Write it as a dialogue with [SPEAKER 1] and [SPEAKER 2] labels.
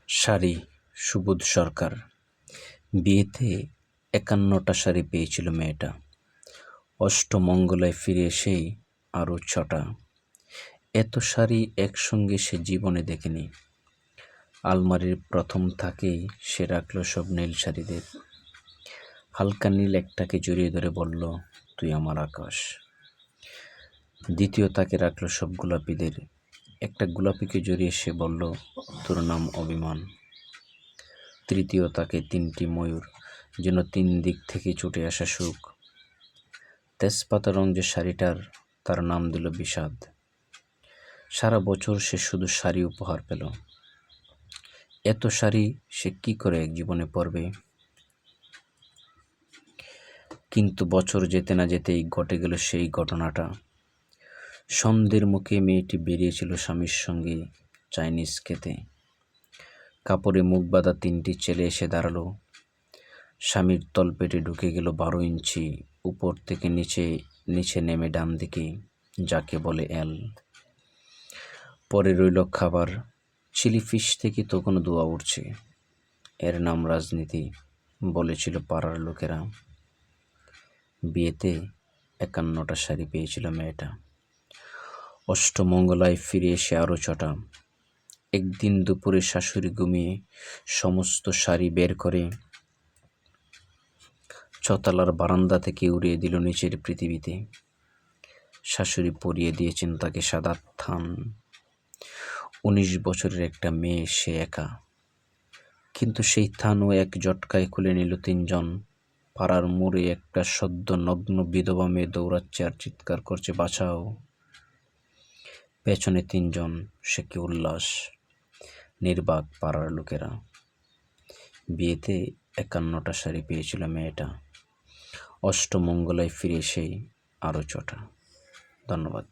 [SPEAKER 1] শাড়ি সুবোধ সরকার। বিয়েতে ৫১টা শাড়ি পেয়েছিল মেয়েটা। অষ্টমঙ্গলায় ফিরে এসেই আরও ৬টা। এত শাড়ি একসঙ্গে সে জীবনে দেখেনি। আলমারির প্রথম থাকেই সে রাখল সব নীল শাড়িদের। হালকা নীল একটাকে জড়িয়ে ধরে বলল, তুই আমার আকাশ। দ্বিতীয় তাকে রাখল সব গোলাপিদের। একটা গোলাপিকে জড়িয়ে সে বলল, তোর নাম অভিমান। তৃতীয় তাকে ৩টি ময়ূর, যেন ৩ দিক থেকে ছুটে আসা সুখ। তেজপাতা রং যে শাড়িটার, তার নাম দিল বিষাদ। সারা বছর সে শুধু শাড়ি উপহার পেল। এত শাড়ি সে কি করে এক জীবনে পরবে? কিন্তু বছর যেতে না যেতেই ঘটে গেল সেই ঘটনাটা। সন্ধ্যের মুখে মেয়েটি বেরিয়েছিল স্বামীর সঙ্গে চাইনিজ খেতে। কাপড়ে মুখ বাঁধা ৩টি ছেলে এসে দাঁড়ালো। স্বামীর তলপেটে ঢুকে গেল ১২ ইঞ্চি, উপর থেকে নিচে নেমে ডান দিকে, যাকে বলে এল। পরে রইল খাবার। চিলি ফিশ থেকে তখনও ধোঁয়া উঠছে। এর নাম রাজনীতি, বলেছিল পাড়ার লোকেরা। বিয়েতে ৫১টা শাড়ি পেয়েছিল মেয়েটা। অষ্টমঙ্গলায় ফিরে এসে আরও ৬টা। একদিন দুপুরে শাশুড়ি ঘুমিয়ে সমস্ত শাড়ি বের করে ৬তলার বারান্দা থেকে উড়িয়ে দিল নিচের পৃথিবীতে। শাশুড়ি পরিয়ে দিয়েছেন তাকে সাদা থান। ১৯ বছরের একটা মেয়ে, সে একা। কিন্তু সেই থানও এক ঝটকায় খুলে নিল ৩জন। পাড়ার মোড়ে একটা সদ্য নগ্ন বিধবা মেয়ে দৌড়াচ্ছে আর চিৎকার করছে, বাঁচাও। পেছনে ৩জন, সে কি উল্লাস! নির্বাক পাড়ার লোকেরা। বিয়েতে ৫১টা শাড়ি পেয়েছিল মেয়েটা। অষ্টমঙ্গলায় ফিরে এসেই আরও ৬টা। ধন্যবাদ।